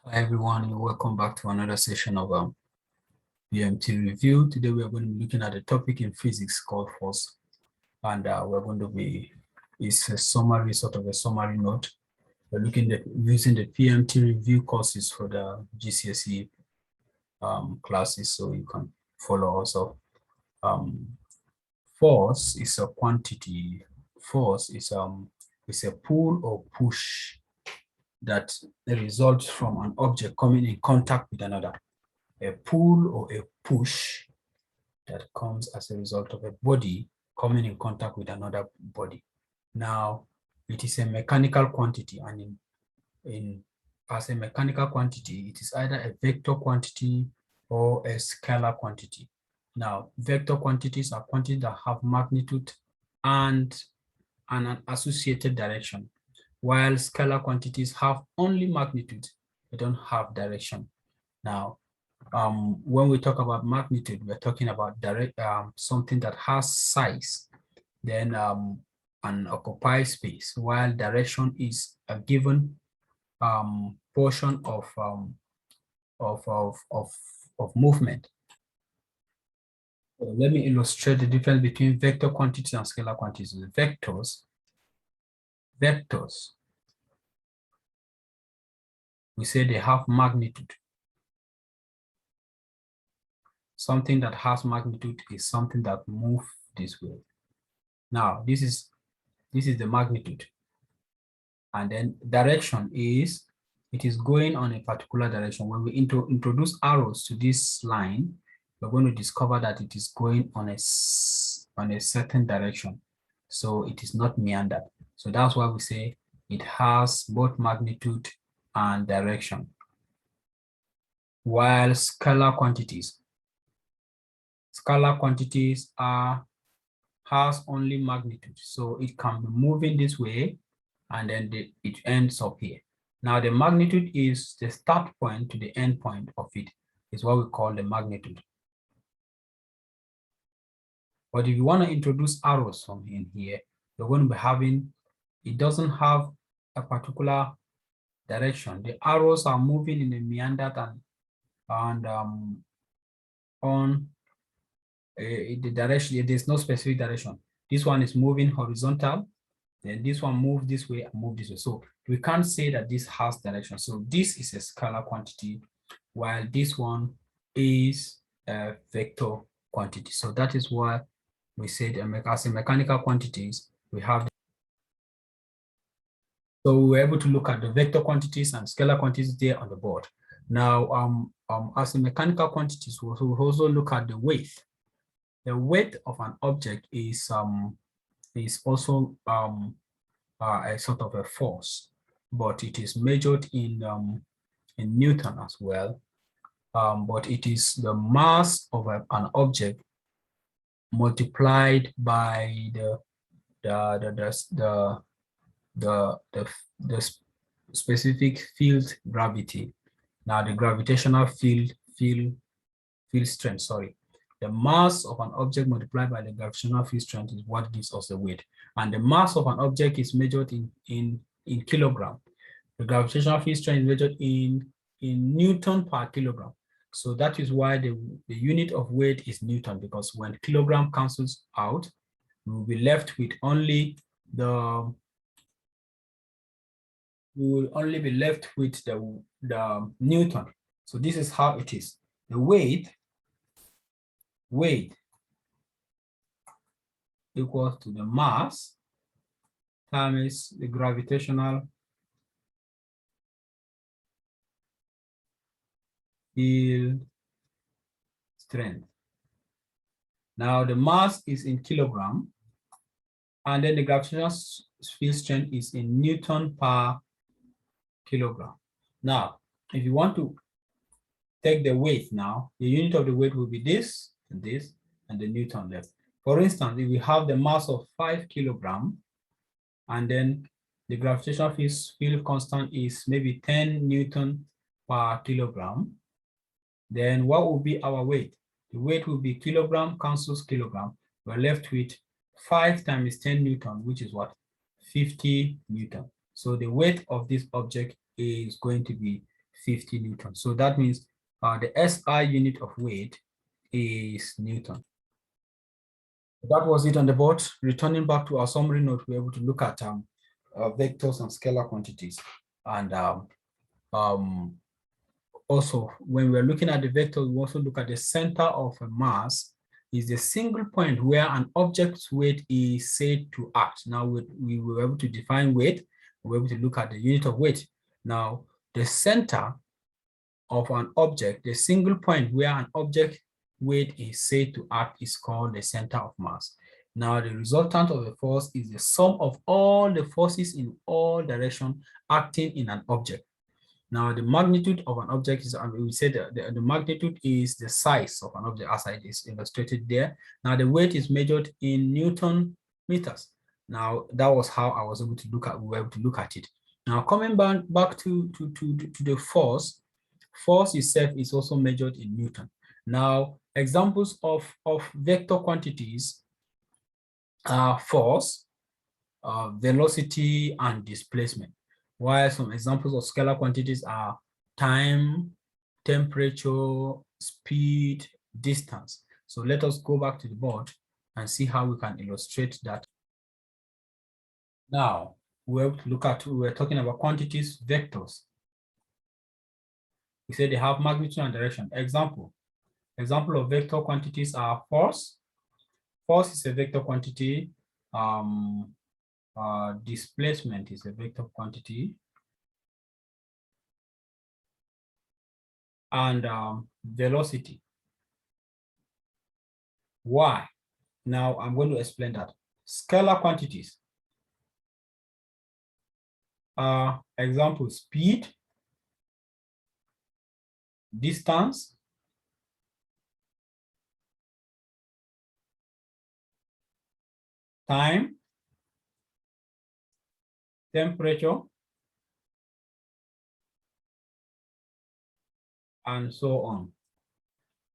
Hi everyone, and welcome back to another session of BMT review. Today we are going to be looking at a topic in physics called force, and we're going to be, it's a summary, sort of a summary note. We're looking at using the PMT review courses for the GCSC classes, so you can follow us up. Force is a quantity. Force is a pull or push that results from an object coming in contact with another. A pull or a push that comes as a result of a body coming in contact with another body. Now, it is a mechanical quantity, and as a mechanical quantity, it is either a vector quantity or a scalar quantity. Now, vector quantities are quantities that have magnitude and an associated direction, while scalar quantities have only magnitude, they don't have direction. Now, when we talk about magnitude, we're talking about something that has size, then an occupied space, while direction is a given portion of movement. So let me illustrate the difference between vector quantities and scalar quantities. Vectors, we say they have magnitude. Something that has magnitude is something that moves this way. Now, this is the magnitude. And then direction is, it is going on a particular direction. When we introduce arrows to this line, we're going to discover that it is going on a certain direction. So it is not meandered. So that's why we say it has both magnitude and direction. While scalar quantities has only magnitude. So it can be moving this way and then it ends up here. Now the magnitude is the start point to the end point of it, is what we call the magnitude. But if you want to introduce arrows from in here, you're going to be having, it doesn't have a particular direction. The arrows are moving in a meandered and on the direction, there's no specific direction. This one is moving horizontal, then this one move this way and move this way. So we can't say that this has direction. So this is a scalar quantity, while this one is a vector quantity. So that is why we said as a mechanical quantities, we have. So we were able to look at the vector quantities and scalar quantities there on the board. Now, as a mechanical quantities, we also look at the weight. The weight of an object is also a sort of a force, but it is measured in Newton as well. But it is the mass of an object multiplied by the specific field gravity. Now the gravitational field strength, sorry. The mass of an object multiplied by the gravitational field strength is what gives us the weight. And the mass of an object is measured in kilogram. The gravitational field strength is measured in Newton per kilogram. So that is why the unit of weight is Newton, because when kilogram cancels out, we will be left with only the Newton. So this is how it is. The weight equals to the mass times the gravitational field strength. Now the mass is in kilogram, and then the gravitational field strength is in Newton per kilogram. Now, if you want to take the weight now, the unit of the weight will be this, and the Newton left. For instance, if we have the mass of 5 kilogram, and then the gravitational field constant is maybe 10 Newton per kilogram, then what will be our weight? The weight will be kilogram cancels kilogram. We're left with 5 times 10 Newton, which is what? 50 Newton. So the weight of this object is going to be 50 Newton. So that means the SI unit of weight is Newton. That was it on the board. Returning back to our summary note, we're able to look at vectors and scalar quantities. And also, when we're looking at the vector, we also look at the center of a mass is the single point where an object's weight is said to act. Now, we were able to define weight. We were able to look at the unit of weight. Now, the center of an object, the single point where an object weight is said to act is called the center of mass. Now, the resultant of a force is the sum of all the forces in all directions acting in an object. Now, the magnitude of an object is, we said the magnitude is the size of an object as it is illustrated there. Now, the weight is measured in Newton meters. Now, that was how I was able to look at, we were able to look at it. Now, coming back to the force, force itself is also measured in Newton. Now, examples of vector quantities are force, velocity, and displacement. While some examples of scalar quantities are time, temperature, speed, distance. So let us go back to the board and see how we can illustrate that. Now, we were talking about quantities, vectors. We said they have magnitude and direction. Example of vector quantities are force. Force is a vector quantity. Displacement is a vector quantity. And velocity. Why? Now I'm going to explain that. Scalar quantities. Example, speed, distance, time, temperature, and so on,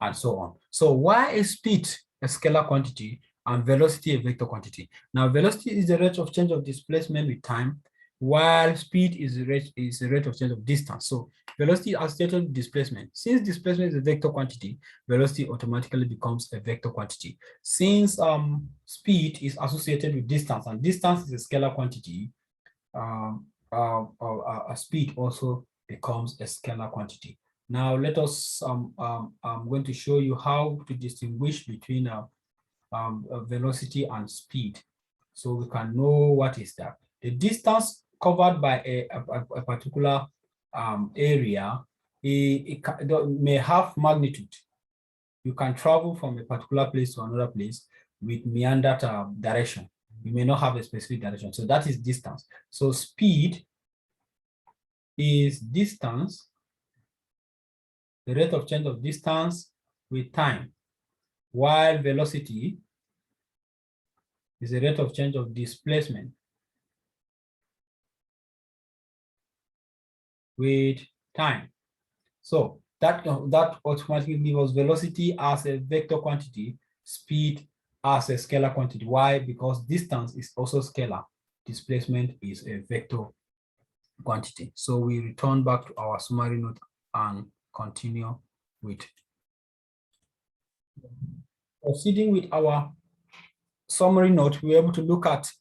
and so on. So why is speed a scalar quantity and velocity a vector quantity? Now, velocity is the rate of change of displacement with time, while speed is the rate of change of distance. So velocity is associated with displacement. Since displacement is a vector quantity, velocity automatically becomes a vector quantity. Since speed is associated with distance, and distance is a scalar quantity, speed also becomes a scalar quantity. Now let us, I'm going to show you how to distinguish between velocity and speed, so we can know what is that. The distance covered by a particular area, it may have magnitude. You can travel from a particular place to another place with meandered direction. You may not have a specific direction. So that is distance. So speed is distance, the rate of change of distance with time, while velocity is the rate of change of displacement with time. So that automatically gives us velocity as a vector quantity, speed as a scalar quantity. Why? Because distance is also scalar. Displacement is a vector quantity. So we return back to our summary note and continue with proceeding with our summary note. We're able to look at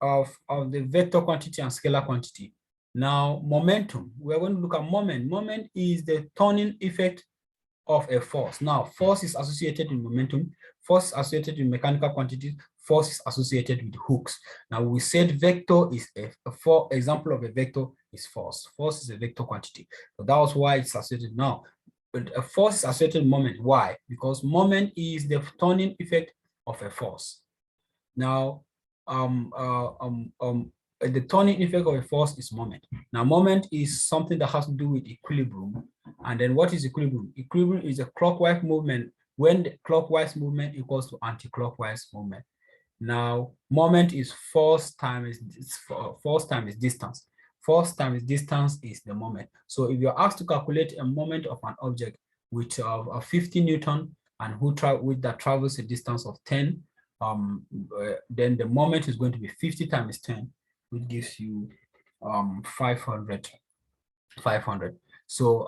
of the vector quantity and scalar quantity. Now, momentum. We're going to look at moment. Moment is the turning effect of a force. Now, force is associated with momentum. Force is associated with mechanical quantities. Force is associated with hooks. Now, we said vector is for example of a vector is force. Force is a vector quantity. So that was why it's associated now. But a force is associated with moment. Why? Because moment is the turning effect of a force. Now, the turning effect of a force is moment. Now, moment is something that has to do with equilibrium. And then what is equilibrium? Equilibrium is a clockwise movement when the clockwise movement equals to anti-clockwise movement. Now, moment is force times distance. Force times distance is the moment. So if you're asked to calculate a moment of an object with 50 Newton and which that travels a distance of 10, then the moment is going to be 50 times 10, which gives you 500 500. So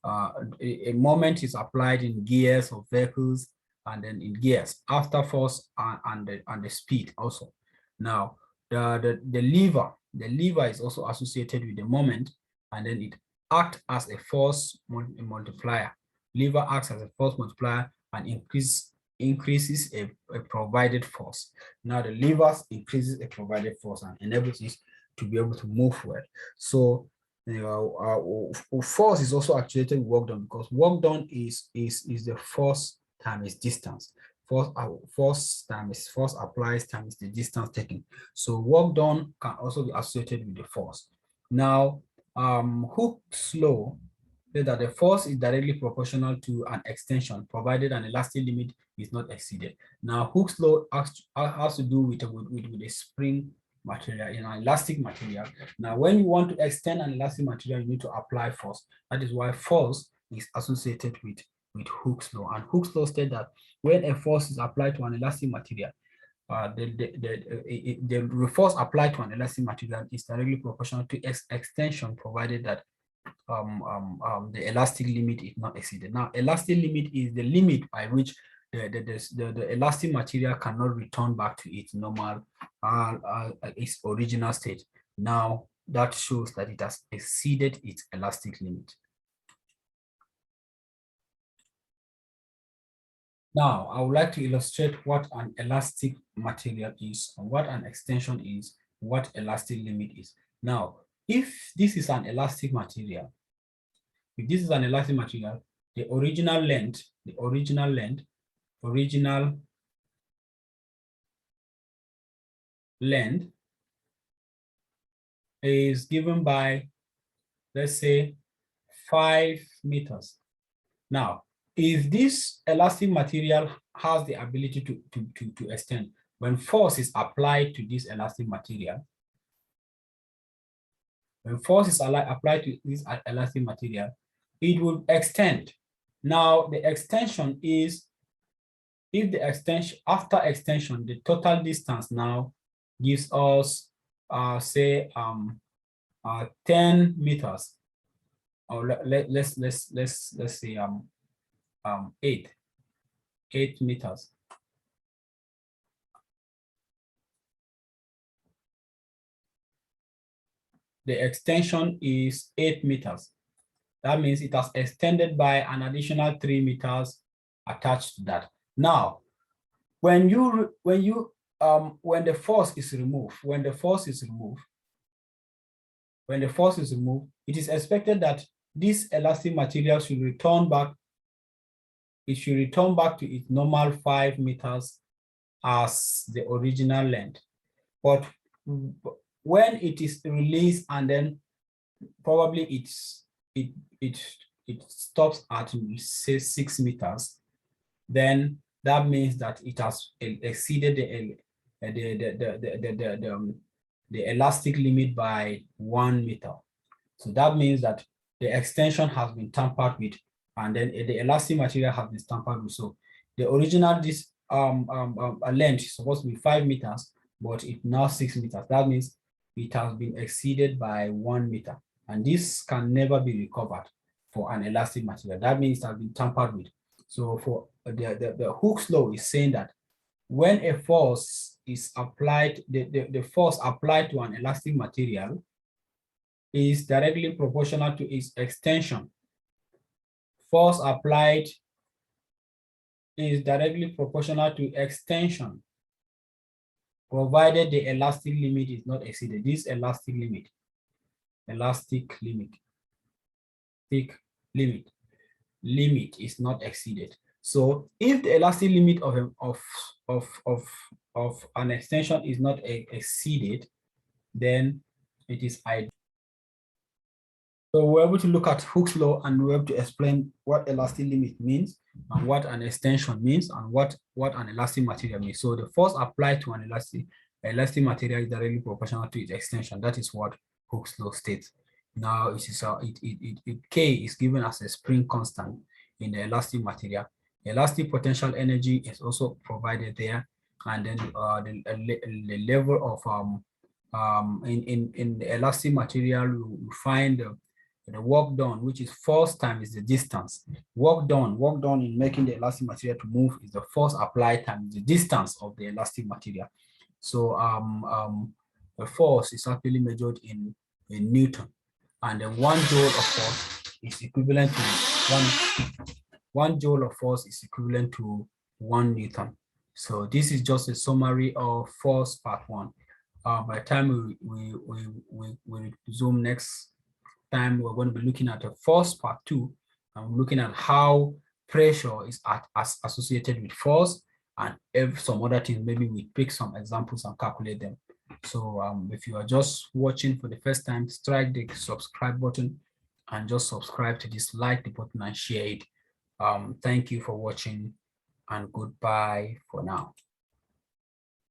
a moment is applied in gears of vehicles, and then in gears after force and the speed also. Now the lever is also associated with the moment, and then it acts as a force multiplier. Lever acts as a force multiplier and increases a provided force. Now the lever increases a provided force and enables it to be able to move forward. So force is also actuated with work done, because work done is the force times distance. Force times force applies times the distance taken. So work done can also be associated with the force. Now, Hooke's law says that the force is directly proportional to an extension, provided an elastic limit is not exceeded. Now, Hooke's law has to do with a spring material, in an elastic material. Now, when you want to extend an elastic material, you need to apply force. That is why force is associated with Hooke's law. And Hooke's law states that when a force is applied to an elastic material, the force applied to an elastic material is directly proportional to extension, provided that the elastic limit is not exceeded. Now, elastic limit is the limit by which the elastic material cannot return back to its normal, its original state. Now, that shows that it has exceeded its elastic limit. Now, I would like to illustrate what an elastic material is, and what an extension is, what elastic limit is. Now, if this is an elastic material, the original length is given by, let's say, 5 meters. Now, if this elastic material has the ability to extend, when force is applied to this elastic material, it will extend. Now, the extension is, if the extension, after extension, the total distance now gives us, say, 10 meters, or let's say 8 meters. The extension is 8 meters. That means it has extended by an additional 3 meters attached to that. Now, when the force is removed, it is expected that this elastic material should return back. It should return back to its normal 5 meters as the original length. But when it is released, and then probably it stops at, say, 6 meters, then that means that it has exceeded the elastic limit by 1 meter. So that means that the extension has been tampered with, and then the elastic material has been tampered with. So the original length is supposed to be 5 meters, but it's now 6 meters. That means it has been exceeded by 1 meter, and this can never be recovered for an elastic material. That means it has been tampered with. So for the Hooke's law is saying that when a force is applied, the force applied to an elastic material is directly proportional to its extension. Force applied is directly proportional to extension, provided the elastic limit is not exceeded. This elastic limit is not exceeded. So if the elastic limit of an extension is not exceeded, then it is ideal. So we're able to look at Hooke's law, and we're able to explain what elastic limit means, and what an extension means, and what an elastic material means. So the force applied to an elastic material is directly proportional to its extension. That is what Hooke's law states. Now K is given as a spring constant in the elastic material. Elastic potential energy is also provided there, and then the level of in the elastic material, we find the work done, which is force times the distance. Work done in making the elastic material to move is the force applied times the distance of the elastic material. So the force is actually measured in Newton, and then 1 joule of force is equivalent to one joule of force is equivalent to 1 Newton. So this is just a summary of force part 1. By the time we resume next time, we're going to be looking at the force part 2, and looking at how pressure is associated with force, and if some other things, maybe we pick some examples and calculate them. So if you are just watching for the first time, strike the subscribe button and just subscribe to this, like the button and share it. Thank you for watching, and goodbye for now.